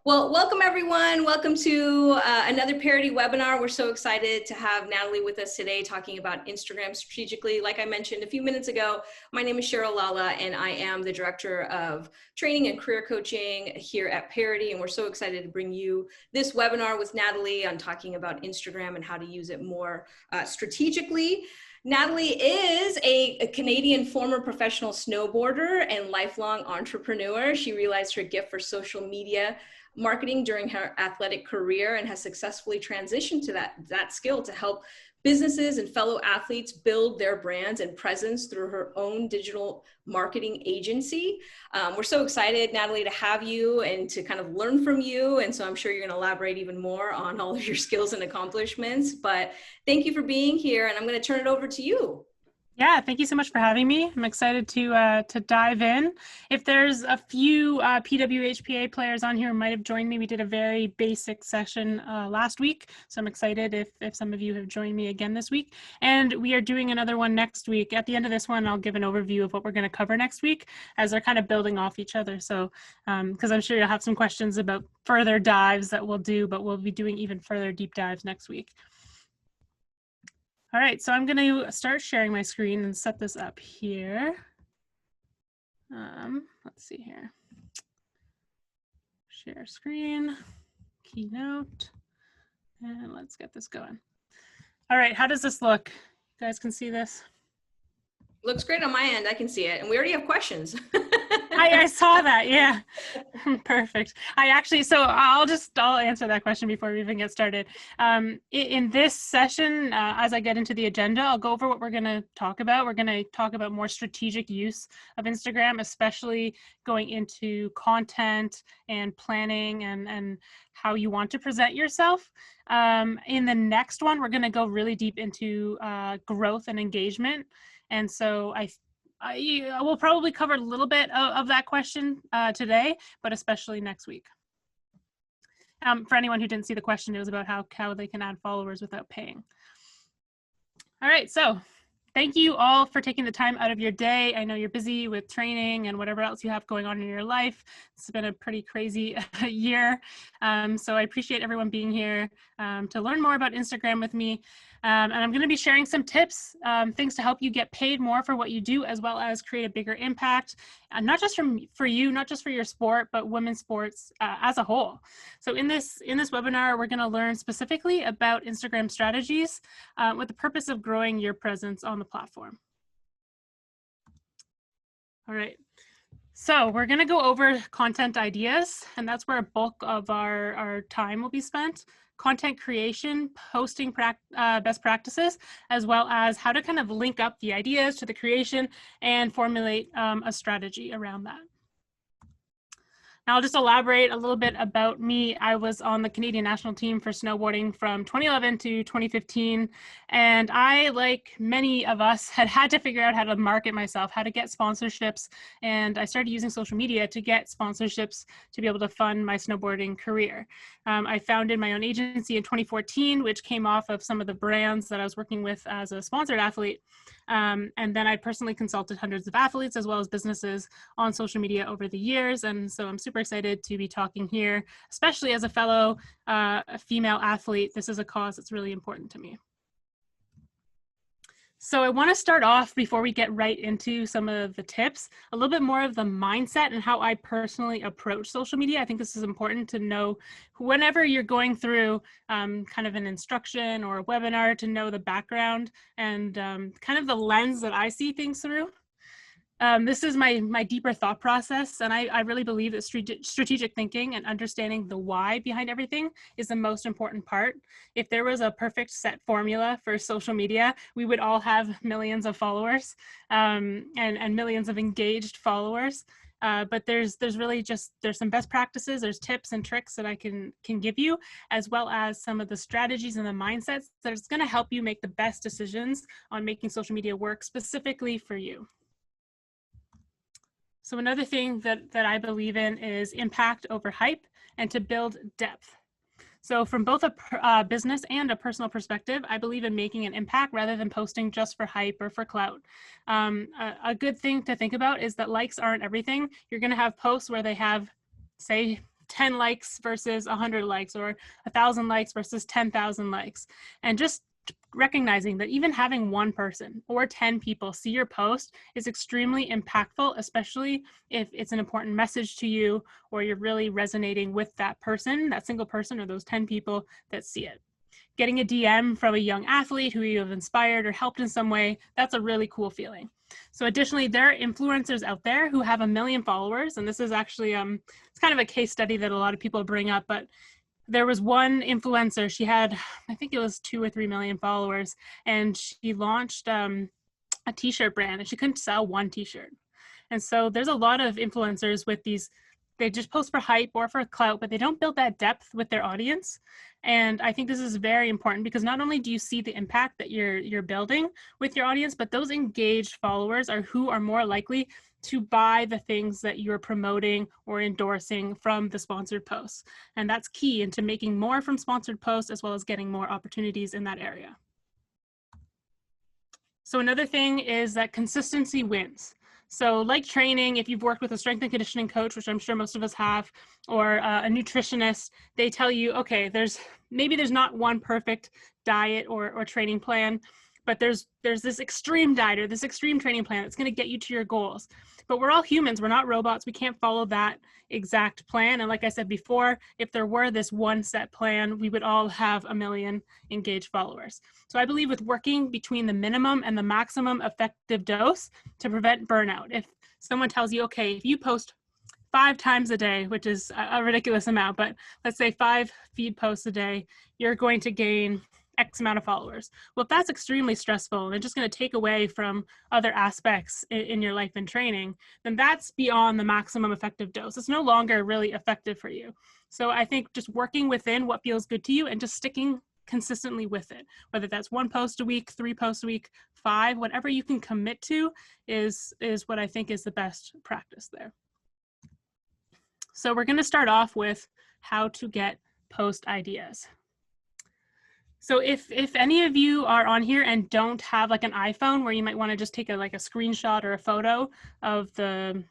Well, welcome everyone. Welcome to another Parity webinar. We're so excited to have Natalie with us today talking about Instagram strategically. Like I mentioned a few minutes ago, my name is Cheryl Lala and I am the Director of Training and Career Coaching here at Parity. And we're so excited to bring you this webinar with Natalie on talking about Instagram and how to use it more strategically. Natalie is a Canadian former professional snowboarder and lifelong entrepreneur. She realized her gift for social media marketing during her athletic career and has successfully transitioned to that skill to help businesses and fellow athletes build their brands and presence through her own digital marketing agency. We're so excited, Natalie, to have you and to kind of learn from you. And so I'm sure you're going to elaborate even more on all of your skills and accomplishments. But thank you for being here. And I'm going to turn it over to you. Yeah, thank you so much for having me. I'm excited to dive in. If there's a few PWHPA players on here who might have joined me, we did a very basic session last week. So I'm excited if some of you have joined me again this week. And we are doing another one next week. At the end of this one, I'll give an overview of what we're going to cover next week as they're kind of building off each other. So, because I'm sure you'll have some questions about further dives that we'll do, but we'll be doing even further deep dives next week. All right, so I'm going to start sharing my screen and set this up here. Let's see here. Share screen, keynote, and let's get this going. All right, how does this look? You guys can see this? Looks great on my end. I can see it. And we already have questions. I saw that. Yeah, perfect. So I'll answer that question before we even get started. In this session, as I get into the agenda, I'll go over what we're going to talk about. We're going to talk about more strategic use of Instagram, especially going into content and planning and how you want to present yourself. In the next one, we're going to go really deep into growth and engagement. And so I will probably cover a little bit of that question today, but especially next week. For anyone who didn't see the question, it was about how they can add followers without paying. All right, so thank you all for taking the time out of your day. I know you're busy with training and whatever else you have going on in your life. It's been a pretty crazy year. So I appreciate everyone being here to learn more about Instagram with me. And I'm going to be sharing some tips, things to help you get paid more for what you do, as well as create a bigger impact, not just for you, not just for your sport, but women's sports as a whole. So in this webinar, we're going to learn specifically about Instagram strategies with the purpose of growing your presence on the platform. All right. So we're going to go over content ideas, and that's where a bulk of our time will be spent. Content creation, posting best practices, as well as how to kind of link up the ideas to the creation and formulate a strategy around that. Now, I'll just elaborate a little bit about me. I was on the Canadian national team for snowboarding from 2011 to 2015. And I, like many of us, had to figure out how to market myself, how to get sponsorships. And I started using social media to get sponsorships to be able to fund my snowboarding career. I founded my own agency in 2014, which came off of some of the brands that I was working with as a sponsored athlete. And then I personally consulted hundreds of athletes as well as businesses on social media over the years. And so I'm super excited to be talking here, especially as a fellow female athlete. This is a cause that's really important to me. So I want to start off, before we get right into some of the tips, a little bit more of the mindset and how I personally approach social media. I think this is important to know whenever you're going through kind of an instruction or a webinar, to know the background and kind of the lens that I see things through. This is my deeper thought process, and I really believe that strategic thinking and understanding the why behind everything is the most important part. If there was a perfect set formula for social media, we would all have millions of followers and millions of engaged followers. But there's some best practices, there's tips and tricks that I can give you, as well as some of the strategies and the mindsets that is going to help you make the best decisions on making social media work specifically for you. So another thing that I believe in is impact over hype, and to build depth. So from both a business and a personal perspective, I believe in making an impact rather than posting just for hype or for clout. A good thing to think about is that likes aren't everything. You're going to have posts where they have, say, 10 likes versus 100 likes, or 1,000 likes versus 10,000 likes. And just recognizing that even having one person or 10 people see your post is extremely impactful, especially if it's an important message to you, or you're really resonating with that person, that single person, or those 10 people that see it. Getting a DM from a young athlete who you have inspired or helped in some way, that's a really cool feeling. So additionally, there are influencers out there who have 1 million followers. And this is actually, it's kind of a case study that a lot of people bring up, but there was one influencer, she had, I think it was 2 or 3 million followers, and she launched a t-shirt brand, and she couldn't sell one t-shirt. And so there's a lot of influencers with these, they just post for hype or for clout, but they don't build that depth with their audience. And I think this is very important, because not only do you see the impact that you're building with your audience, but those engaged followers are who are more likely to buy the things that you're promoting or endorsing from the sponsored posts. And that's key into making more from sponsored posts, as well as getting more opportunities in that area. So another thing is that consistency wins. So like training, if you've worked with a strength and conditioning coach, which I'm sure most of us have, or a nutritionist, they tell you, okay, maybe there's not one perfect diet or training plan, but there's this extreme diet or this extreme training plan that's going to get you to your goals. But we're all humans, we're not robots, we can't follow that exact plan. And like I said before, if there were this one set plan, we would all have 1 million engaged followers. So I believe with working between the minimum and the maximum effective dose to prevent burnout. If someone tells you, okay, if you post 5 times a day, which is a ridiculous amount, but let's say 5 feed posts a day, you're going to gain X amount of followers. Well, if that's extremely stressful and it's just going to take away from other aspects in your life and training, then that's beyond the maximum effective dose. It's no longer really effective for you. So I think just working within what feels good to you and just sticking consistently with it, whether that's 1 post a week, 3 posts a week, 5, whatever you can commit to is what I think is the best practice there. So we're going to start off with how to get post ideas. So if any of you are on here and don't have like an iPhone, where you might want to just take a screenshot or a photo of the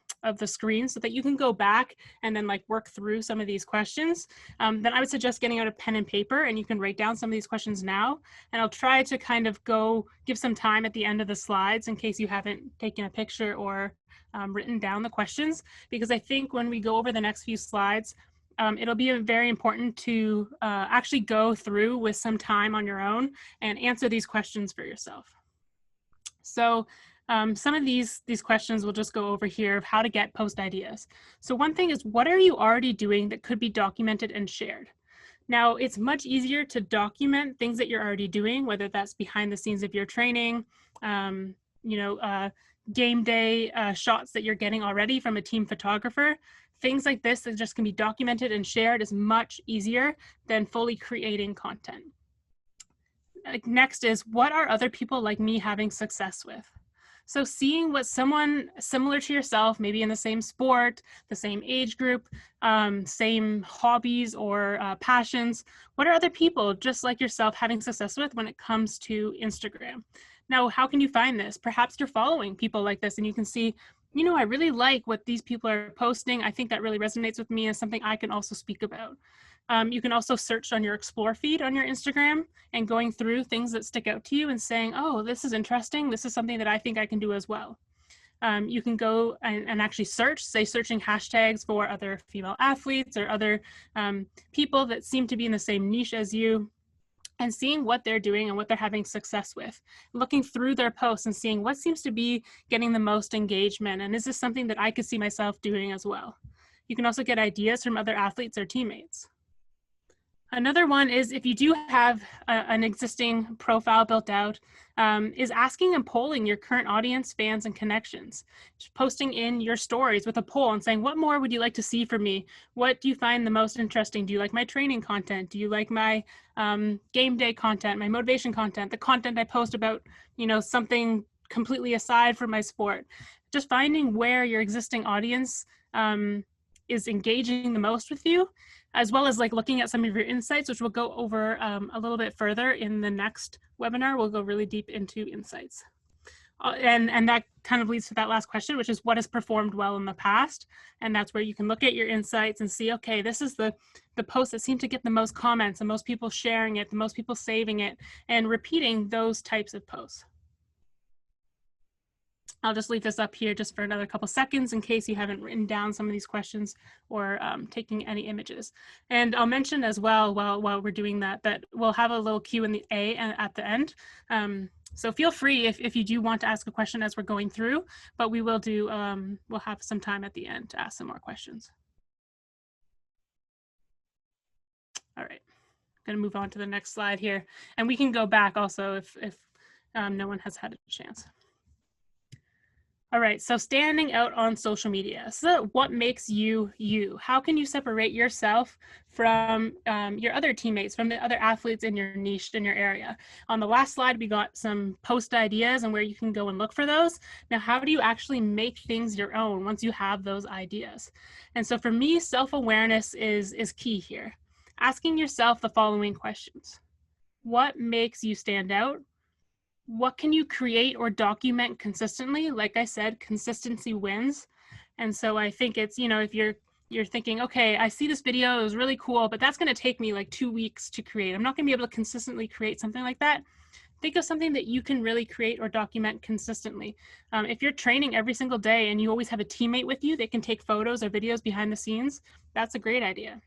screen so that you can go back and then like work through some of these questions, then I would suggest getting out a pen and paper, and you can write down some of these questions now. And I'll try to kind of give some time at the end of the slides in case you haven't taken a picture or written down the questions, because I think when we go over the next few slides, it'll be very important to actually go through with some time on your own and answer these questions for yourself. So some of these questions we'll just go over here of how to get post ideas. So one thing is, what are you already doing that could be documented and shared? Now, it's much easier to document things that you're already doing, whether that's behind the scenes of your training, game day shots that you're getting already from a team photographer. Things like this that just can be documented and shared is much easier than fully creating content. Next is, what are other people like me having success with? So seeing what someone similar to yourself, maybe in the same sport, the same age group, same hobbies or passions, what are other people just like yourself having success with when it comes to Instagram? Now, how can you find this? Perhaps you're following people like this and you can see, I really like what these people are posting. I think that really resonates with me as something I can also speak about. You can also search on your Explore feed on your Instagram and going through things that stick out to you and saying, oh, this is interesting. This is something that I think I can do as well. You can go and actually searching hashtags for other female athletes or other people that seem to be in the same niche as you, and seeing what they're doing and what they're having success with, looking through their posts and seeing what seems to be getting the most engagement. And is this something that I could see myself doing as well? You can also get ideas from other athletes or teammates. Another one is, if you do have an existing profile built out, is asking and polling your current audience, fans, and connections. Just posting in your stories with a poll and saying, what more would you like to see from me? What do you find the most interesting? Do you like my training content? Do you like my game day content, my motivation content, the content I post about, something completely aside from my sport? Just finding where your existing audience is engaging the most with you, as well as looking at some of your insights, which we'll go over a little bit further in the next webinar. We'll go really deep into insights. And that kind of leads to that last question, which is what has performed well in the past. And that's where you can look at your insights and see, okay, this is the post that seemed to get the most comments, the most people sharing it, the most people saving it, and repeating those types of posts. I'll just leave this up here just for another couple seconds in case you haven't written down some of these questions or taking any images. And I'll mention as well while we're doing that we'll have a little Q&A at the end. So feel free if you do want to ask a question as we're going through, but we will do, we'll have some time at the end to ask some more questions. All right, I'm gonna move on to the next slide here. And we can go back also if no one has had a chance. All right, so standing out on social media. So what makes you you? How can you separate yourself from your other teammates, from the other athletes in your niche, in your area? On the last slide, we got some post ideas and where you can go and look for those. Now, how do you actually make things your own once you have those ideas? And so for me, self-awareness is key here. Asking yourself the following questions. What makes you stand out? What can you create or document consistently? Like I said, consistency wins. And so I think it's, if you're thinking, okay, I see this video, it was really cool, but that's going to take me like 2 weeks to create. I'm not going to be able to consistently create something like that. Think of something that you can really create or document consistently. If you're training every single day and you always have a teammate with you that can take photos or videos behind the scenes, that's a great idea.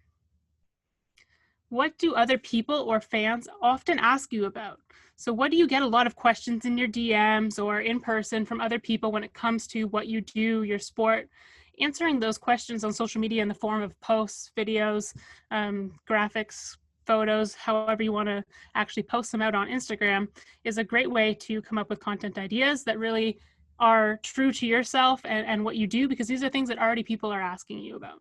What do other people or fans often ask you about? So what do you get a lot of questions in your DMs or in person from other people when it comes to what you do, your sport? Answering those questions on social media in the form of posts, videos, graphics, photos, however you want to actually post them out on Instagram is a great way to come up with content ideas that really are true to yourself and what you do, because these are things that already people are asking you about.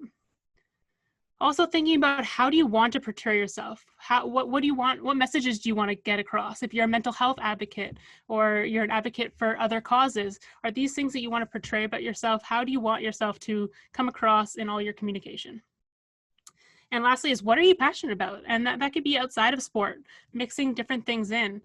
Also thinking about how do you want to portray yourself? What do you want? What messages do you want to get across? If you're a mental health advocate or you're an advocate for other causes, are these things that you want to portray about yourself? How do you want yourself to come across in all your communication? And lastly is, what are you passionate about? And that could be outside of sport, mixing different things in.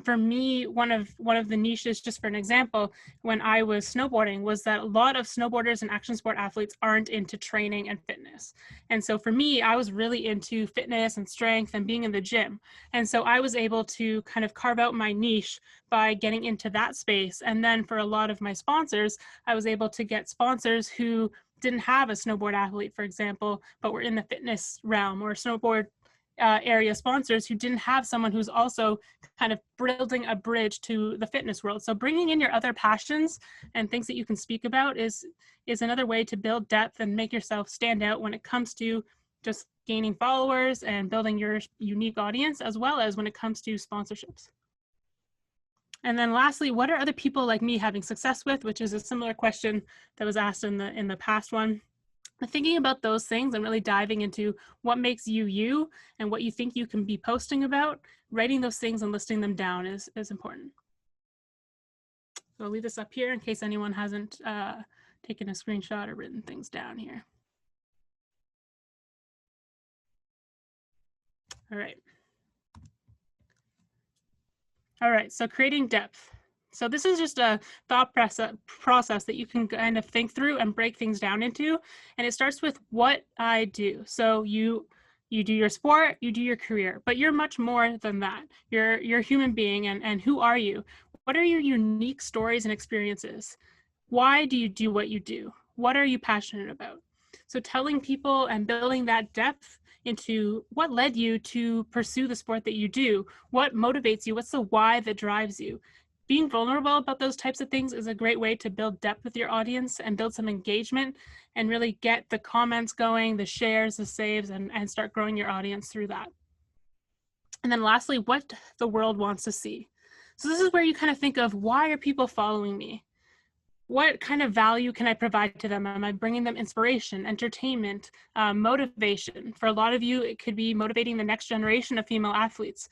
For me, one of the niches, just for an example, when I was snowboarding, was that a lot of snowboarders and action sport athletes aren't into training and fitness. And so for me, I was really into fitness and strength and being in the gym. And so I was able to kind of carve out my niche by getting into that space. And then for a lot of my sponsors, I was able to get sponsors who didn't have a snowboard athlete, for example, but were in the fitness realm, or snowboard area sponsors who didn't have someone who's also kind of building a bridge to the fitness world. So bringing in your other passions and things that you can speak about is another way to build depth and make yourself stand out when it comes to just gaining followers and building your unique audience, as well as when it comes to sponsorships. And then lastly, what are other people like me having success with, which is a similar question that was asked in the past one. Thinking about those things and really diving into what makes you you and what you think you can be posting about, writing those things and listing them down is important. So I'll leave this up here in case anyone hasn't taken a screenshot or written things down here. All right. All right, so creating depth. So this is just a thought process that you can kind of think through and break things down into. And it starts with what I do. So you do your sport, you do your career, but you're much more than that. You're a human being, and who are you? What are your unique stories and experiences? Why do you do what you do? What are you passionate about? So telling people and building that depth into what led you to pursue the sport that you do, what motivates you, what's the why that drives you. Being vulnerable about those types of things is a great way to build depth with your audience and build some engagement and really get the comments going, the shares, the saves, and start growing your audience through that. And then lastly, what the world wants to see. So this is where you kind of think of, why are people following me? What kind of value can I provide to them? Am I bringing them inspiration, entertainment, motivation? For a lot of you, it could be motivating the next generation of female athletes.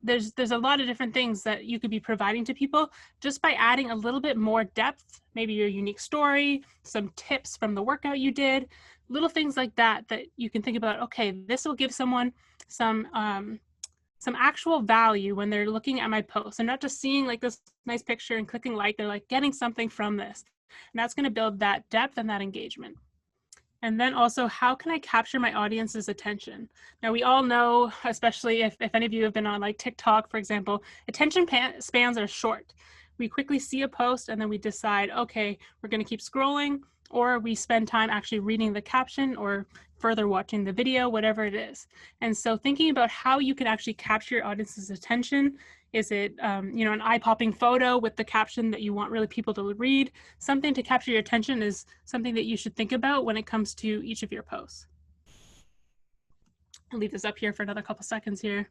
There's a lot of different things that you could be providing to people just by adding a little bit more depth, maybe your unique story, some tips from the workout you did, little things like that that you can think about, okay, this will give someone some some actual value when they're looking at my post. They're not just seeing like this nice picture and clicking like, they're like getting something from this. And that's going to build that depth and that engagement. And then also, how can I capture my audience's attention? Now, we all know, especially if any of you have been on like TikTok, for example, attention spans are short. We quickly see a post and then we decide, okay, we're going to keep scrolling, or we spend time actually reading the caption or further watching the video, whatever it is. And so thinking about how you can actually capture your audience's attention. Is it, you know, an eye-popping photo with the caption that you want really people to read? Something to capture your attention is something that you should think about when it comes to each of your posts. I'll leave this up here for another couple seconds here.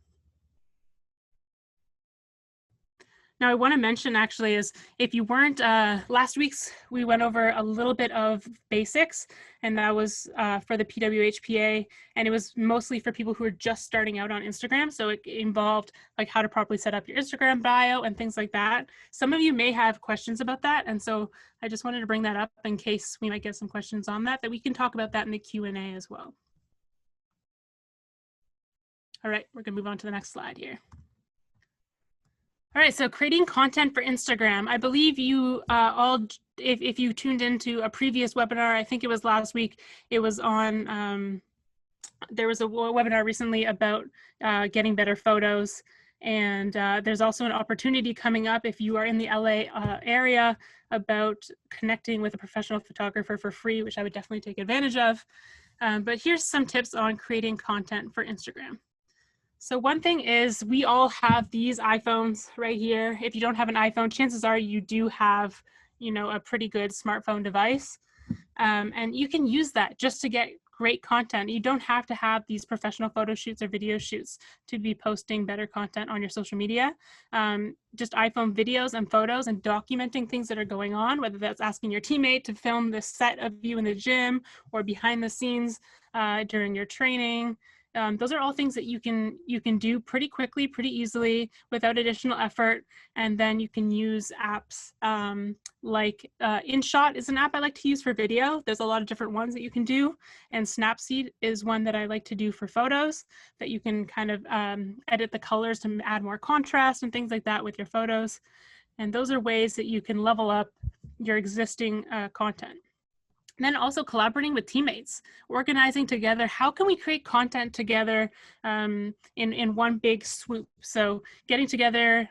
Now, I want to mention actually is if you weren't, last week's, we went over a little bit of basics, and that was for the PWHPA, and it was mostly for people who are just starting out on Instagram. So it involved like how to properly set up your Instagram bio and things like that. Some of you may have questions about that. And so I just wanted to bring that up in case we might get some questions on that we can talk about that in the Q&A as well. All right, we're gonna move on to the next slide here. All right, so creating content for Instagram. I believe you all, if you tuned into a previous webinar, I think it was last week, it was on, there was a webinar recently about getting better photos. And there's also an opportunity coming up if you are in the LA area about connecting with a professional photographer for free, which I would definitely take advantage of. But here's some tips on creating content for Instagram. So one thing is we all have these iPhones right here. If you don't have an iPhone, chances are you do have, you know, a pretty good smartphone device. And you can use that just to get great content. You don't have to have these professional photo shoots or video shoots to be posting better content on your social media. Just iPhone videos and photos and documenting things that are going on, whether that's asking your teammate to film this set of you in the gym or behind the scenes during your training. Those are all things that you can do pretty quickly, pretty easily without additional effort. And then you can use apps like InShot is an app I like to use for video. There's a lot of different ones that you can do. And Snapseed is one that I like to do for photos that you can kind of edit the colors to add more contrast and things like that with your photos. And those are ways that you can level up your existing content. And then also collaborating with teammates, organizing together. How can we create content together in one big swoop? So getting together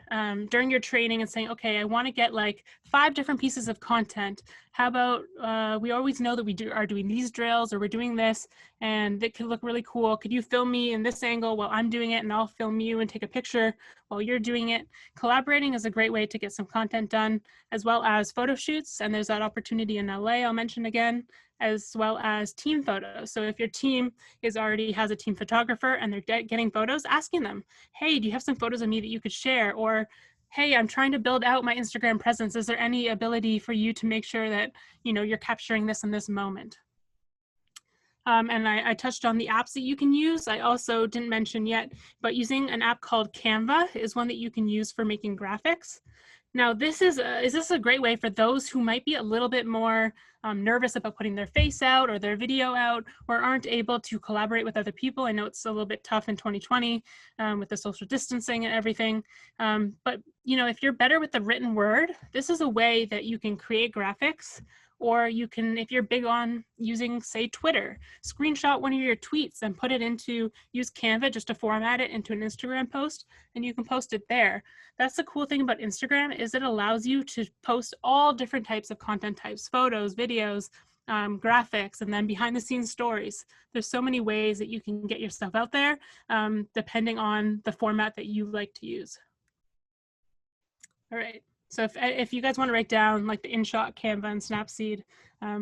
during your training and saying, okay, I want to get like 5 different pieces of content. How about we always know that we are doing these drills or we're doing this and it could look really cool. Could you film me in this angle while I'm doing it and I'll film you and take a picture while you're doing it? Collaborating is a great way to get some content done, as well as photo shoots. And there's that opportunity in LA I'll mention again, as well as team photos. So if your team already has a team photographer and they're getting photos, asking them, hey, do you have some photos of me that you could share? Or, hey, I'm trying to build out my Instagram presence. Is there any ability for you to make sure that, you know, you're capturing this in this moment? And I touched on the apps that you can use. I also didn't mention yet, but using an app called Canva is one that you can use for making graphics. Now, this is this a great way for those who might be a little bit more nervous about putting their face out or their video out, or aren't able to collaborate with other people. I know it's a little bit tough in 2020 with the social distancing and everything. But you know, if you're better with the written word, this is a way that you can create graphics. Or you can, if you're big on using, say, Twitter, screenshot one of your tweets and put it into, use Canva just to format it into an Instagram post, and you can post it there. That's the cool thing about Instagram, is it allows you to post all different types of content types, photos, videos, graphics, and then behind the scenes stories. There's so many ways that you can get yourself out there depending on the format that you like to use. All right. So if you guys want to write down like the InShot, Canva, and Snapseed,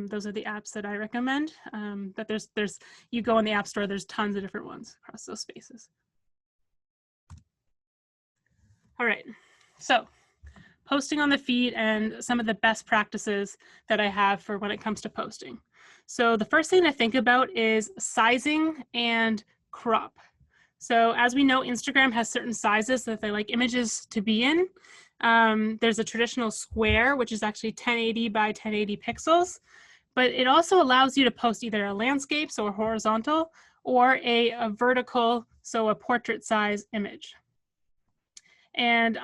those are the apps that I recommend. But there's you go in the App Store, there's tons of different ones across those spaces. All right, so posting on the feed and some of the best practices that I have for when it comes to posting. So the first thing to think about is sizing and crop. So as we know, Instagram has certain sizes that they like images to be in. There's a traditional square, which is actually 1080 by 1080 pixels, but it also allows you to post either a landscape, so a horizontal, or a vertical, so a portrait size image. And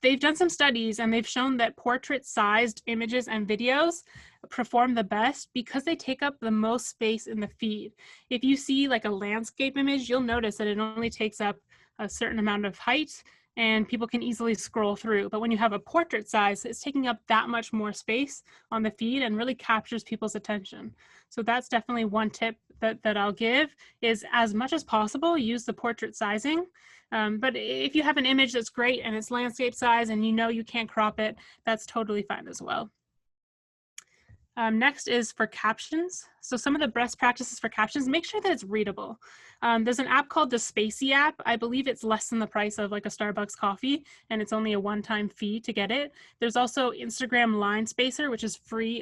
they've done some studies and they've shown that portrait-sized images and videos perform the best because they take up the most space in the feed. If you see like a landscape image, you'll notice that it only takes up a certain amount of height and people can easily scroll through. But when you have a portrait size, it's taking up that much more space on the feed and really captures people's attention. So that's definitely one tip that I'll give, is as much as possible, use the portrait sizing. But if you have an image that's great and it's landscape size and you know you can't crop it, that's totally fine as well. Next is for captions. So some of the best practices for captions, make sure that it's readable. There's an app called the Spacey app. I believe it's less than the price of like a Starbucks coffee, and it's only a one-time fee to get it. There's also Instagram Line Spacer, which is free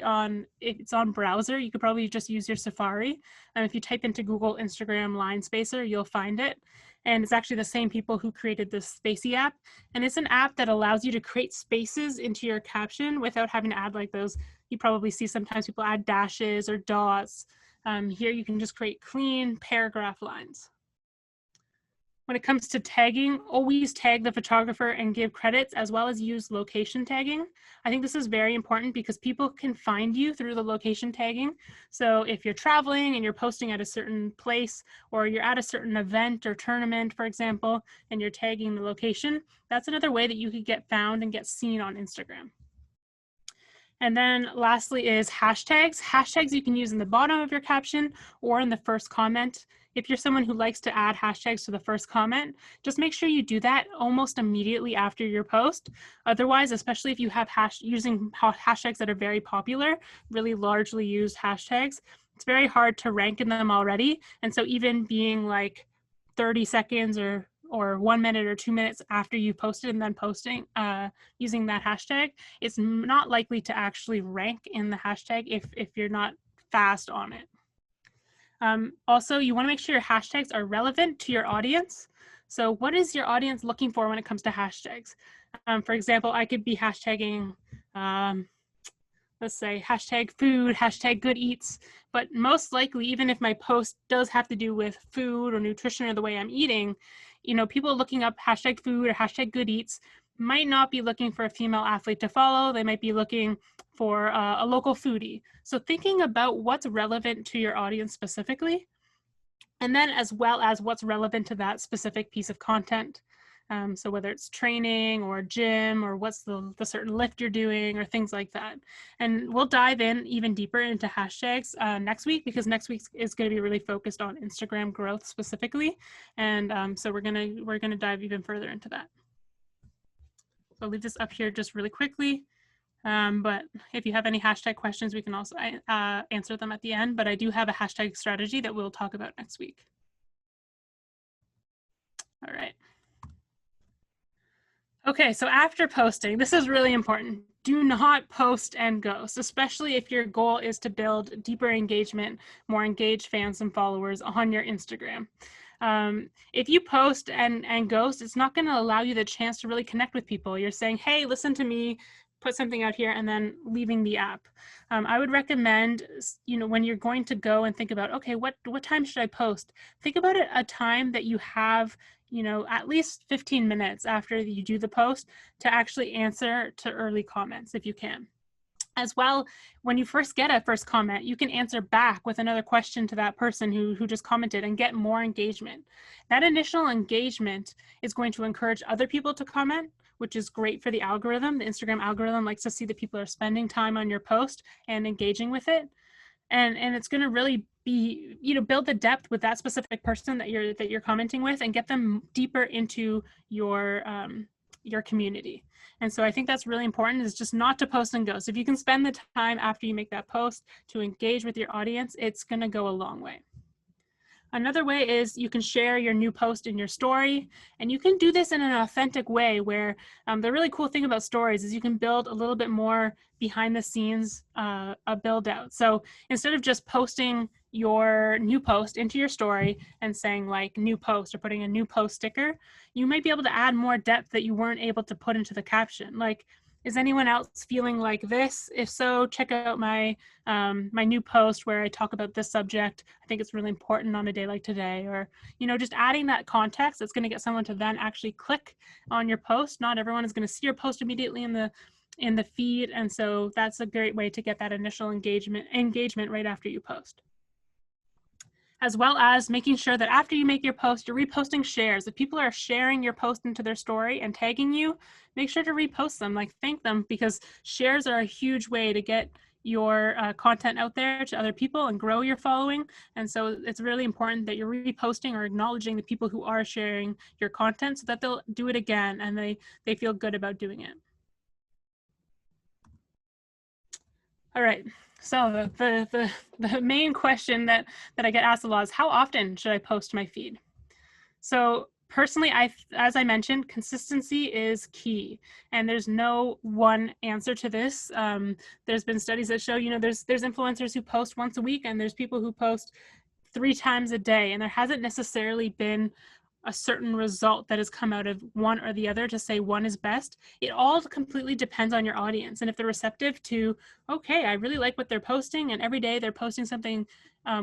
it's on browser. You could probably just use your Safari. And if you type into Google Instagram Line Spacer, you'll find it. And it's actually the same people who created this Spacey app. And it's an app that allows you to create spaces into your caption without having to add like those. You probably see sometimes people add dashes or dots. Here you can just create clean paragraph lines. When it comes to tagging, always tag the photographer and give credits, as well as use location tagging. I think this is very important because people can find you through the location tagging. So if you're traveling and you're posting at a certain place, or you're at a certain event or tournament, for example, and you're tagging the location, that's another way that you could get found and get seen on Instagram. And then lastly is hashtags. Hashtags you can use in the bottom of your caption or in the first comment. If you're someone who likes to add hashtags to the first comment, just make sure you do that almost immediately after your post. Otherwise, especially if you have using hashtags that are very popular, really largely used hashtags, it's very hard to rank in them already. And so even being like 30 seconds or 1 minute or 2 minutes after you posted and then posting using that hashtag, it's not likely to actually rank in the hashtag if you're not fast on it. Also, you want to make sure your hashtags are relevant to your audience. So what is your audience looking for when it comes to hashtags? For example, I could be hashtagging, let's say hashtag food, hashtag good eats, but most likely, even if my post does have to do with food or nutrition or the way I'm eating, you know, people looking up hashtag food or hashtag good eats might not be looking for a female athlete to follow. They might be looking for a local foodie. So thinking about what's relevant to your audience specifically, and then as well as what's relevant to that specific piece of content. So whether it's training or gym or what's the certain lift you're doing or things like that. And we'll dive in even deeper into hashtags next week, because next week is going to be really focused on Instagram growth specifically. And so we're gonna dive even further into that. So I'll leave this up here just really quickly. But if you have any hashtag questions, we can also answer them at the end. But I do have a hashtag strategy that we'll talk about next week. All right. Okay, so after posting, this is really important. Do not post and ghost, especially if your goal is to build deeper engagement, more engaged fans and followers on your Instagram. If you post and ghost, it's not going to allow you the chance to really connect with people. You're saying, hey, listen to me, put something out here, and then leaving the app. I would recommend, you know, when you're going to go and think about, okay, what time should I post? Think about it a time that you have, you know, at least 15 minutes after you do the post to actually answer to early comments if you can. As well, when you first get a first comment, you can answer back with another question to that person who just commented and get more engagement. That initial engagement is going to encourage other people to comment, which is great for the algorithm. The Instagram algorithm likes to see that people are spending time on your post and engaging with it. And it's going to really be, you know, build the depth with that specific person that you're commenting with and get them deeper into your community. And so I think that's really important, is just not to post and ghost. If you can spend the time after you make that post to engage with your audience, it's going to go a long way. Another way is you can share your new post in your story, and you can do this in an authentic way where the really cool thing about stories is you can build a little bit more behind the scenes a build out. So instead of just posting your new post into your story and saying like new post or putting a new post sticker, you might be able to add more depth that you weren't able to put into the caption. Like, Is anyone else feeling like this? If so, check out my my new post where I talk about this subject. I think it's really important on a day like today. Or, just adding that context, it's going to get someone to then actually click on your post. Not everyone is going to see your post immediately in the feed, and so that's a great way to get that initial engagement right after you post. As well as making sure that after you make your post, you're reposting shares. If people are sharing your post into their story and tagging you, make sure to repost them, like thank them, because shares are a huge way to get your content out there to other people and grow your following. And so it's really important that you're reposting or acknowledging the people who are sharing your content so that they'll do it again and they feel good about doing it. All right. So the main question that I get asked a lot is, how often should I post my feed? So personally, as I mentioned, consistency is key, and there's no one answer to this. There's been studies that show, there's influencers who post once a week, and there's people who post 3 times a day, and there hasn't necessarily been a certain result that has come out of one or the other to say one is best. It all completely depends on your audience. And if they're receptive to, okay, I really like what they're posting, and every day they're posting something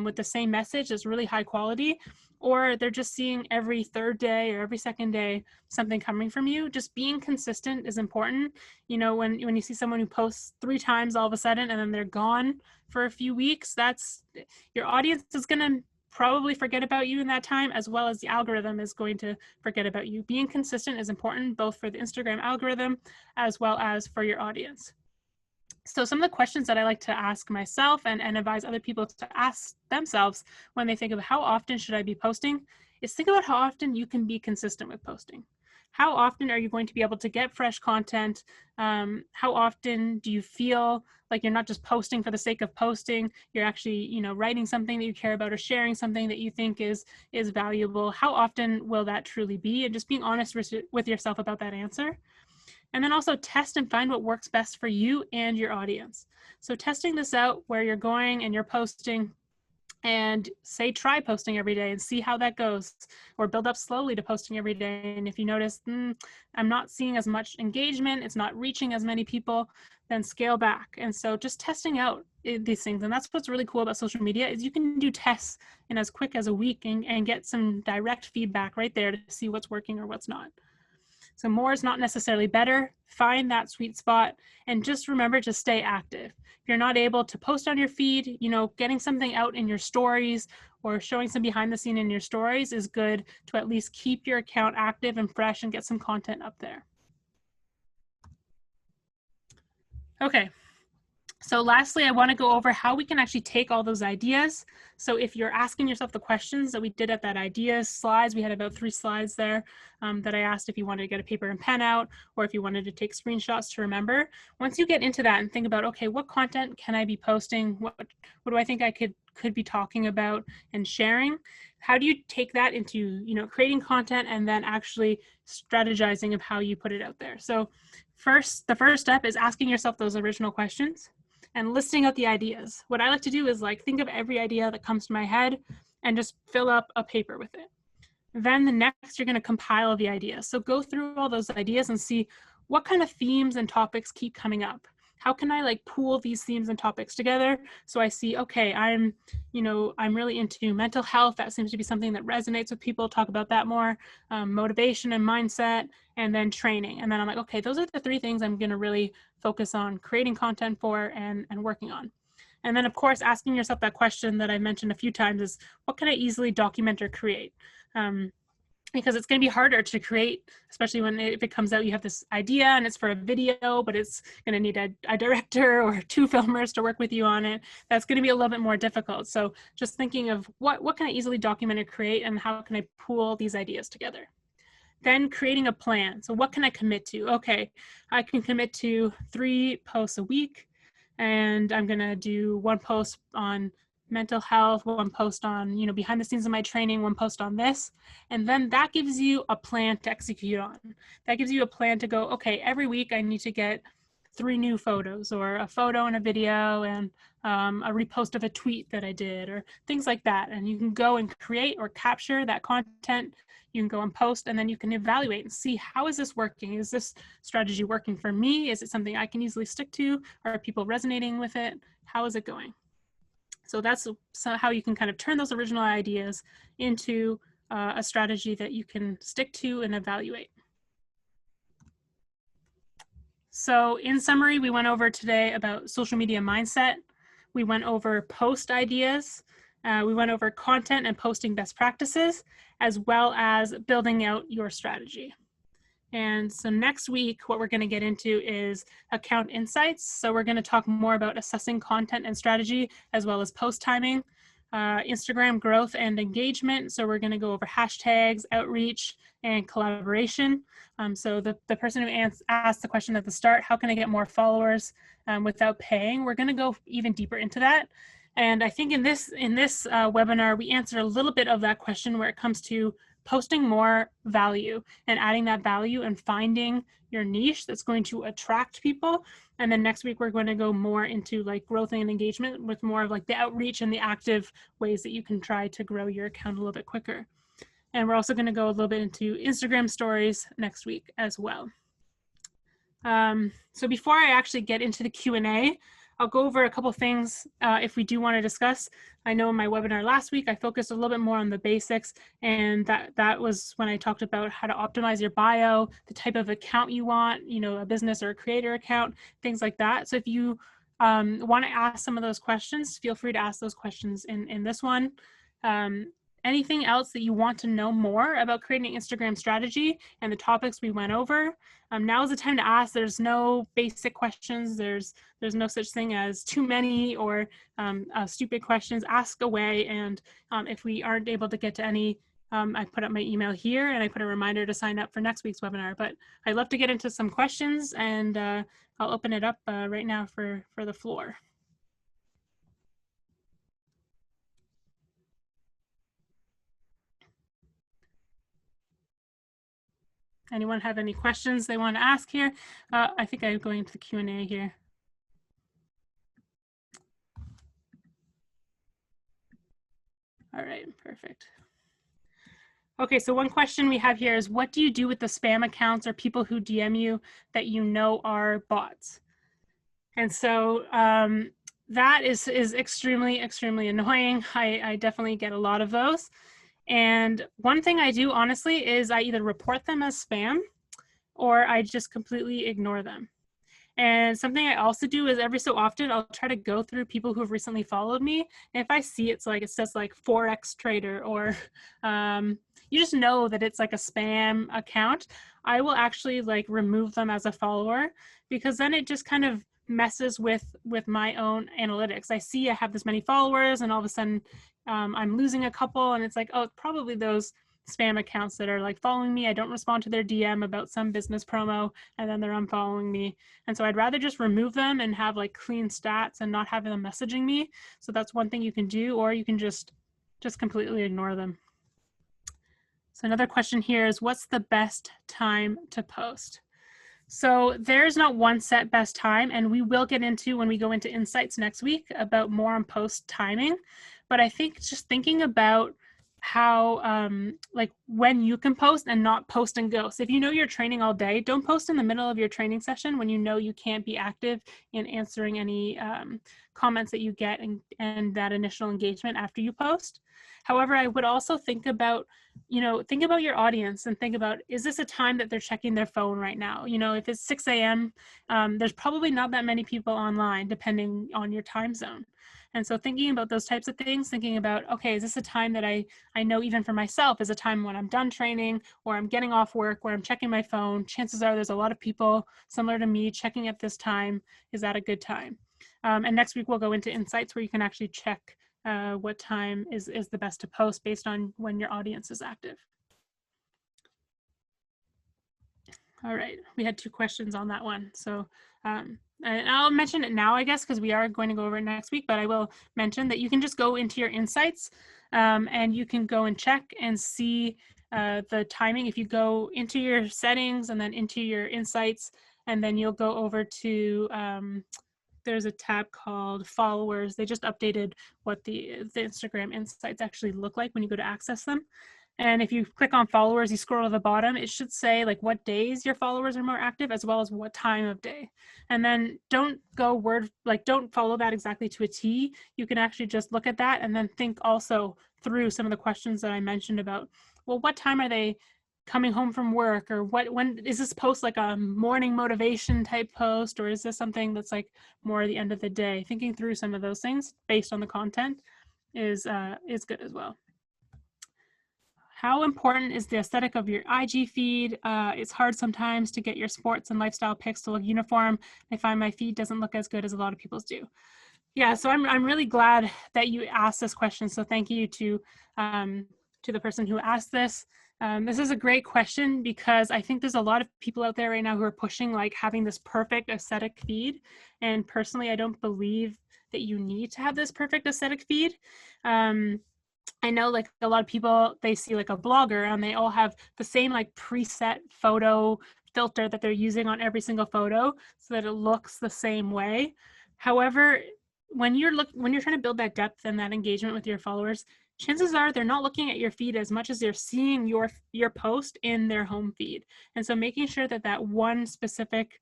with the same message that's really high quality, or they're just seeing every third day or every second day something coming from you, just being consistent is important. When you see someone who posts 3 times all of a sudden and then they're gone for a few weeks, that's your audience is going to probably forget about you in that time, as well as the algorithm is going to forget about you. Being consistent is important, both for the Instagram algorithm as well as for your audience. So some of the questions that I like to ask myself and advise other people to ask themselves when they think of how often should I be posting is think about how often you can be consistent with posting. How often are you going to be able to get fresh content? How often do you feel like you're not just posting for the sake of posting? You're actually, writing something that you care about or sharing something that you think is valuable. How often will that truly be? And just being honest with yourself about that answer. And then also test and find what works best for you and your audience. So testing this out where you're going and you're posting, and try posting every day and see how that goes, or build up slowly to posting every day. And if you notice, I'm not seeing as much engagement, it's not reaching as many people, then scale back. And so just testing out these things. And that's what's really cool about social media is you can do tests in as quick as a week and get some direct feedback right there to see what's working or what's not. So more is not necessarily better. Find that sweet spot and just remember to stay active. If you're not able to post on your feed, getting something out in your stories or showing some behind the scene in your stories is good to at least keep your account active and fresh and get some content up there. Okay. So lastly, I want to go over how we can actually take all those ideas. So if you're asking yourself the questions that we did at that ideas slides, we had about 3 slides there that I asked if you wanted to get a paper and pen out or if you wanted to take screenshots to remember. Once you get into that and think about, okay, what content can I be posting? What do I think I could be talking about and sharing? How do you take that into, creating content and then actually strategizing of how you put it out there? So the first step is asking yourself those original questions and listing out the ideas. What I like to do is think of every idea that comes to my head and just fill up a paper with it. Then the next, you're going to compile the ideas. So go through all those ideas and see what kind of themes and topics keep coming up. How can I pool these themes and topics together? So I see, okay, I'm really into mental health. That seems to be something that resonates with people. Talk about that more. Motivation and mindset, and then training. And then I'm like, okay, those are the 3 things I'm going to really focus on creating content for and working on. And then of course, asking yourself that question that I mentioned a few times is, what can I easily document or create? Because it's going to be harder to create, especially if it comes out, you have this idea and it's for a video, but it's going to need a director or 2 filmers to work with you on it. That's going to be a little bit more difficult. So just thinking of what can I easily document or create and how can I pool these ideas together? Then creating a plan. So what can I commit to? Okay, I can commit to 3 posts a week, and I'm going to do 1 post on mental health, 1 post on, behind the scenes of my training, 1 post on this. And then that gives you a plan to execute on. That gives you a plan to go, okay, every week I need to get 3 new photos, or a photo and a video, and a repost of a tweet that I did, or things like that. And you can go and create or capture that content. You can go and post, and then you can evaluate and see, how is this working? Is this strategy working for me? Is it something I can easily stick to? Are people resonating with it? How is it going? So that's how you can kind of turn those original ideas into a strategy that you can stick to and evaluate. So in summary, we went over today about social media mindset. We went over post ideas. We went over content and posting best practices, as well as building out your strategy. And so next week, what we're going to get into is account insights. So we're going to talk more about assessing content and strategy, as well as post timing, Instagram growth and engagement. So we're going to go over hashtags, outreach, and collaboration. So the person who asked the question at the start, how can I get more followers without paying? We're going to go even deeper into that. And I think in this webinar, we answer a little bit of that question where it comes to posting more value and adding that value and finding your niche that's going to attract people. And then next week, we're going to go more into like growth and engagement with more of like the outreach and the active ways that you can try to grow your account a little bit quicker. And we're also going to go a little bit into Instagram stories next week as well. So before I actually get into the Q&A, I'll go over a couple things if we do want to discuss. I know in my webinar last week, I focused a little bit more on the basics, and that was when I talked about how to optimize your bio, the type of account you want, you know, a business or a creator account, things like that. So if you want to ask some of those questions, feel free to ask those questions in this one. Anything else that you want to know more about creating an Instagram strategy and the topics we went over, now is the time to ask. There's no basic questions. There's no such thing as too many or stupid questions. Ask away, and if we aren't able to get to any, I put up my email here, and I put a reminder to sign up for next week's webinar. But I'd love to get into some questions, and I'll open it up right now for the floor. Anyone have any questions they want to ask here? I think I'm going to the Q&A here. All right, perfect. Okay, so one question we have here is, what do you do with the spam accounts or people who DM you that you know are bots? And so that is extremely, extremely annoying. I definitely get a lot of those. And one thing I do, honestly, is I either report them as spam or I just completely ignore them. And something I also do is every so often, I'll try to go through people who have recently followed me. And if I see it says like Forex trader, or you just know that it's like a spam account, I will actually like remove them as a follower, because then it just kind of messes with my own analytics. I see I have this many followers, and all of a sudden I'm losing a couple, and it's like, oh, probably those spam accounts that are like following me. I don't respond to their DM about some business promo, and then they're unfollowing me. And so I'd rather just remove them and have like clean stats and not have them messaging me. So that's one thing you can do, or you can just completely ignore them. So another question here is, what's the best time to post? So there's not one set best time, and we will get into, when we go into insights next week, about more on post timing. But I think just thinking about how like when you can post and not post and go. So if you know you're training all day, don't post in the middle of your training session when you know you can't be active in answering any comments that you get and that initial engagement after you post. However, I would also think about, think about your audience and think about, is this a time that they're checking their phone right now? If it's 6 a.m., there's probably not that many people online, depending on your time zone. And so thinking about those types of things, thinking about, okay, is this a time that I know even for myself is a time when I'm done training or I'm getting off work where I'm checking my phone. Chances are there's a lot of people similar to me checking at this time. Is that a good time? And next week we'll go into insights where you can actually check what time is the best to post based on when your audience is active. All right, we had 2 questions on that one. So and I'll mention it now, I guess, because we are going to go over it next week, but I will mention that you can just go into your insights and you can go and check and see the timing. If you go into your settings and then into your insights, and then you'll go over to, there's a tab called followers. They just updated what the Instagram insights actually look like when you go to access them. And if you click on followers, you scroll to the bottom, it should say like what days your followers are more active, as well as what time of day. And then don't go don't follow that exactly to a T. You can actually just look at that and then think also through some of the questions that I mentioned about, well, what time are they coming home from work, or when is this post like a morning motivation type post, or is this something that's like more at the end of the day? Thinking through some of those things based on the content is good as well. How important is the aesthetic of your IG feed? It's hard sometimes to get your sports and lifestyle pics to look uniform. I find my feed doesn't look as good as a lot of people's do. Yeah, so I'm really glad that you asked this question. So thank you to the person who asked this. This is a great question because I think there's a lot of people out there right now who are pushing like having this perfect aesthetic feed. And personally, I don't believe that you need to have this perfect aesthetic feed. I know like a lot of people, they see like a blogger and they all have the same like preset photo filter that they're using on every single photo so that it looks the same way. However, when you're trying to build that depth and that engagement with your followers, chances are they're not looking at your feed as much as they're seeing your post in their home feed. And so making sure that that one specific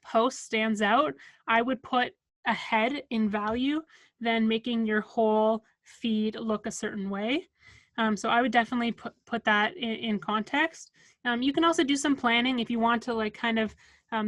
post stands out, I would put ahead in value than making your whole feed look a certain way. So I would definitely put that in context. You can also do some planning if you want to like kind of,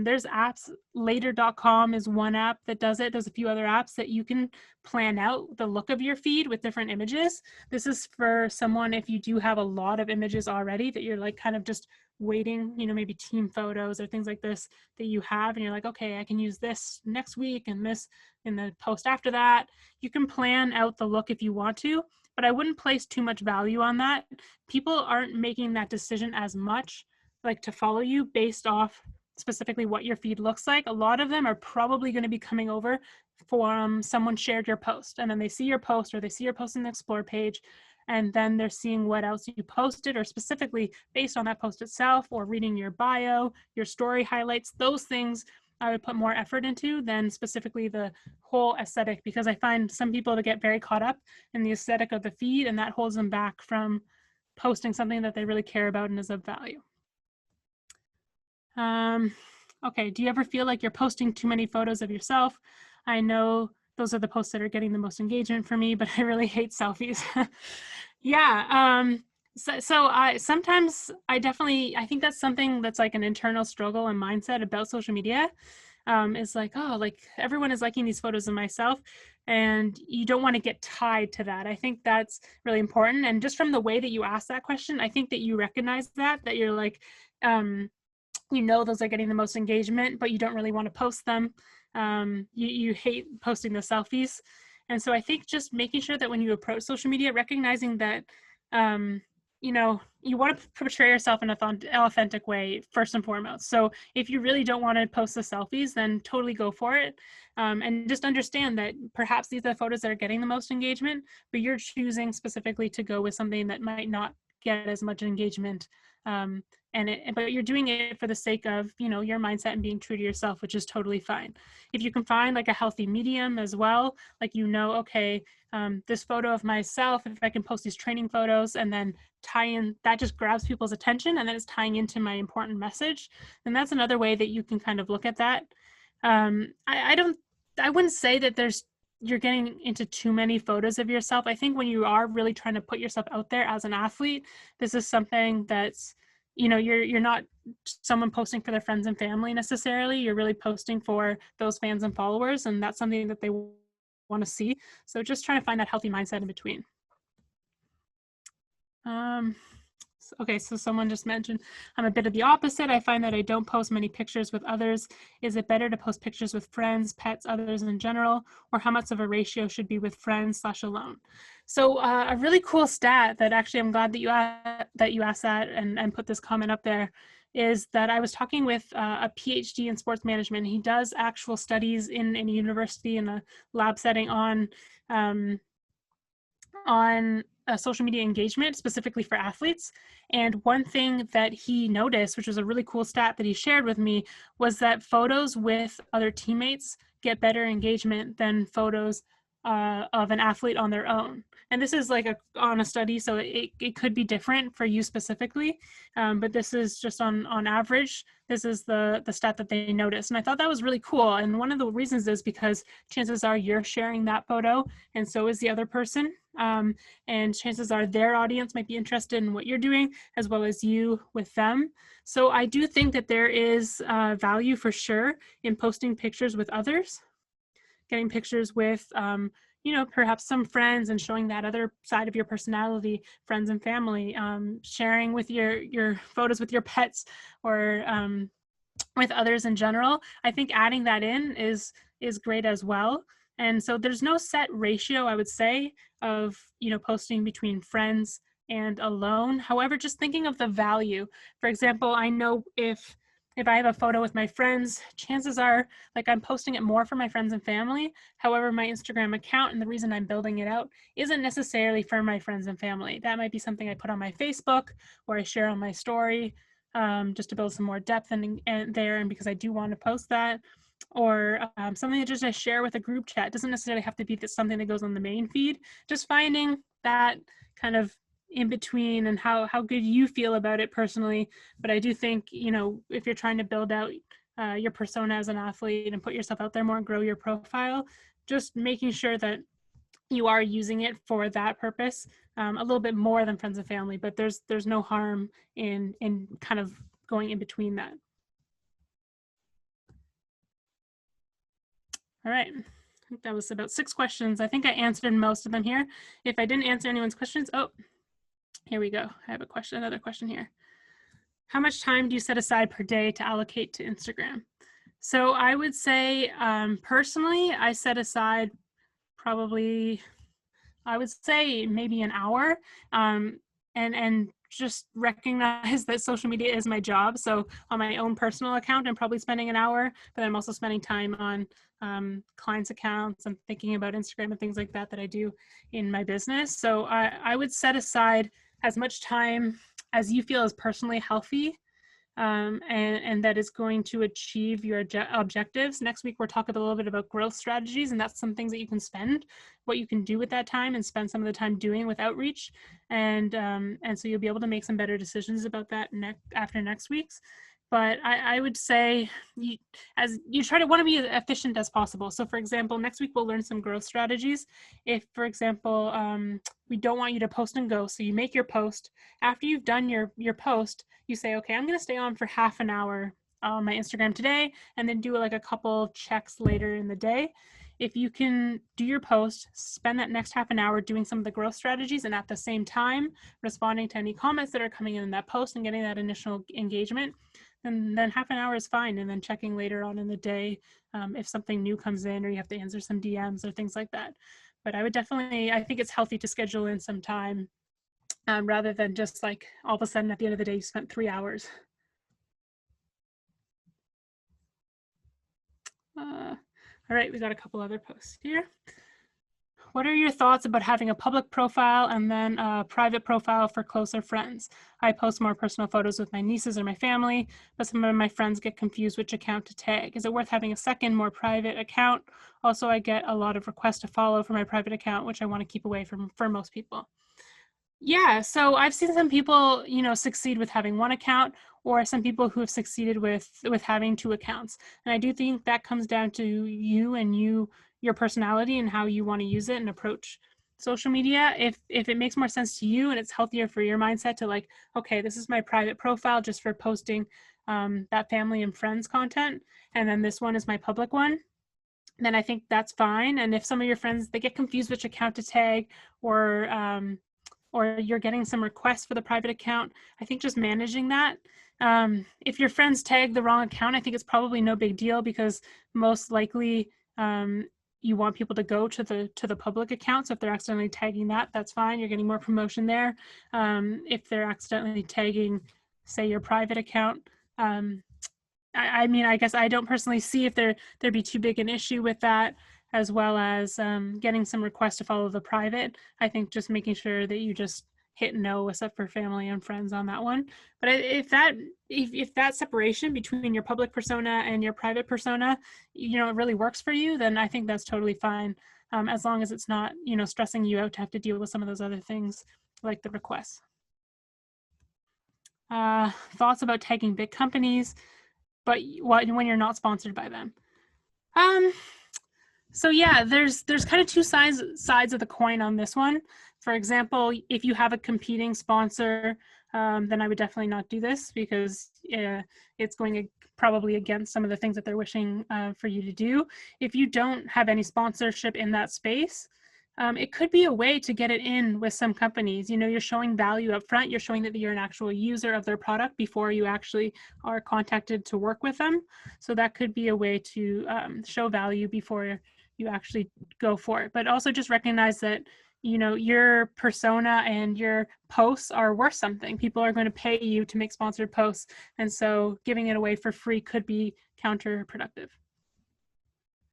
there's apps, later.com is one app that does it. There's a few other apps that you can plan out the look of your feed with different images. This is for someone if you do have a lot of images already that you're like kind of just waiting, maybe team photos or things like this that you have, and you're like, okay, I can use this next week and this in the post after that. You can plan out the look if you want to, but I wouldn't place too much value on that. People aren't making that decision as much like to follow you based off specifically what your feed looks like. A lot of them are probably going to be coming over from someone shared your post, and then they see your post, or they see your post in the explore page, and then they're seeing what else you posted, or specifically based on that post itself, or reading your bio, your story highlights. Those things I would put more effort into than specifically the whole aesthetic, because I find some people to get very caught up in the aesthetic of the feed, and that holds them back from posting something that they really care about and is of value. Okay, do you ever feel like you're posting too many photos of yourself? I know those are the posts that are getting the most engagement for me, but I really hate selfies. Yeah, so I sometimes I think that's something that's like an internal struggle and mindset about social media. Is like, oh, like everyone is liking these photos of myself, and you don't want to get tied to that. I think that's really important. And just from the way that you ask that question, I think that you recognize that you're like, those are getting the most engagement, but you don't really want to post them. You hate posting the selfies. And so I think just making sure that when you approach social media, recognizing that, you want to portray yourself in an authentic way, first and foremost. So if you really don't want to post the selfies, then totally go for it. And just understand that perhaps these are the photos that are getting the most engagement, but you're choosing specifically to go with something that might not get as much engagement. But you're doing it for the sake of, your mindset and being true to yourself, which is totally fine. If you can find like a healthy medium as well, like, okay, this photo of myself, if I can post these training photos and then tie in, that just grabs people's attention and then it's tying into my important message. And that's another way that you can kind of look at that. I wouldn't say that you're getting into too many photos of yourself. I think when you are really trying to put yourself out there as an athlete, this is something that's, you're not someone posting for their friends and family necessarily. You're really posting for those fans and followers, and that's something that they want to see. So just trying to find that healthy mindset in between. Okay, so someone just mentioned, I'm a bit of the opposite. I find that I don't post many pictures with others. Is it better to post pictures with friends, pets, others in general, or how much of a ratio should be with friends / alone? So a really cool stat that actually I'm glad that you asked that and put this comment up there is that I was talking with a PhD in sports management. He does actual studies in a university in a lab setting on social media engagement specifically for athletes. And one thing that he noticed, which was a really cool stat that he shared with me, was that photos with other teammates get better engagement than photos of an athlete on their own. And this is like on a study, so it could be different for you specifically, but this is just on average. This is the stat that they noticed. And I thought that was really cool. And one of the reasons is because chances are you're sharing that photo, and so is the other person. And chances are their audience might be interested in what you're doing, as well as you with them. So I do think that there is value for sure in posting pictures with others, getting pictures with, perhaps some friends and showing that other side of your personality, friends and family, sharing with your photos with your pets or with others in general. I think adding that in is great as well. And so there's no set ratio, I would say, of, posting between friends and alone. However, just thinking of the value. For example, I know if I have a photo with my friends, chances are like I'm posting it more for my friends and family. However, my Instagram account, and the reason I'm building it out, isn't necessarily for my friends and family. That might be something I put on my Facebook or I share on my story, just to build some more depth and there, and because I do want to post that, or something that just I share with a group chat. It doesn't necessarily have to be something that goes on the main feed. Just finding that kind of in between and how good you feel about it personally. But I do think, if you're trying to build out your persona as an athlete and put yourself out there more and grow your profile, just making sure that you are using it for that purpose, a little bit more than friends and family, but there's no harm in kind of going in between that. All right, I think that was about 6 questions. I think I answered most of them here. If I didn't answer anyone's questions, here we go. I have another question here. How much time do you set aside per day to allocate to Instagram? So I would say, personally, I set aside probably, I would say maybe an hour, and just recognize that social media is my job. So on my own personal account, I'm probably spending an hour, but I'm also spending time on clients' accounts and thinking about Instagram and things like that I do in my business. So I would set aside as much time as you feel is personally healthy, and that is going to achieve your objectives. Next week, we're talking a little bit about growth strategies, and that's some things that you can spend, what you can do with that time and spend some of the time doing with outreach. And so you'll be able to make some better decisions about that after next week's. But I would say you want to be as efficient as possible. So for example, next week we'll learn some growth strategies. If, for example, we don't want you to post and go, so you make your post. After you've done your post, you say, okay, I'm going to stay on for half an hour on my Instagram today, and then do like a couple checks later in the day. If you can do your post, spend that next half an hour doing some of the growth strategies, and at the same time responding to any comments that are coming in that post and getting that initial engagement, then half an hour is fine. And then checking later on in the day if something new comes in or you have to answer some DMs or things like that. But I think it's healthy to schedule in some time rather than just like all of a sudden at the end of the day you spent 3 hours. All right, we got a couple other posts here. What are your thoughts about having a public profile and then a private profile for closer friends? I post more personal photos with my nieces or my family, but some of my friends get confused which account to tag. Is it worth having a second, more private account? Also, I get a lot of requests to follow for my private account, which I want to keep away from for most people. Yeah, so I've seen some people, succeed with having one account, or some people who have succeeded with having 2 accounts. And I do think that comes down to you and your personality and how you want to use it and approach social media. If it makes more sense to you and it's healthier for your mindset to like, okay, this is my private profile just for posting that family and friends content, and then this one is my public one, then I think that's fine. And if some of your friends, they get confused which account to tag, or you're getting some requests for the private account, I think just managing that. If your friends tag the wrong account, I think it's probably no big deal, because most likely you want people to go to the public account. So if they're accidentally tagging that, that's fine. You're getting more promotion there. If they're accidentally tagging, say, your private account, I mean, I guess I don't personally see if there'd be too big an issue with that. as well as getting some requests to follow the private. I think just making sure that you just hit no except for family and friends on that one. But if that separation between your public persona and your private persona, it really works for you, then I think that's totally fine, as long as it's not, stressing you out to have to deal with some of those other things like the requests. Thoughts about tagging big companies, but when you're not sponsored by them. So yeah, there's kind of two sides of the coin on this one. For example, if you have a competing sponsor, then I would definitely not do this, because it's going probably against some of the things that they're wishing for you to do. If you don't have any sponsorship in that space, it could be a way to get it in with some companies. You're showing value up front. You're showing that you're an actual user of their product before you actually are contacted to work with them. So that could be a way to show value before you actually go for it. But also just recognize that, your persona and your posts are worth something. People are going to pay you to make sponsored posts. And so giving it away for free could be counterproductive.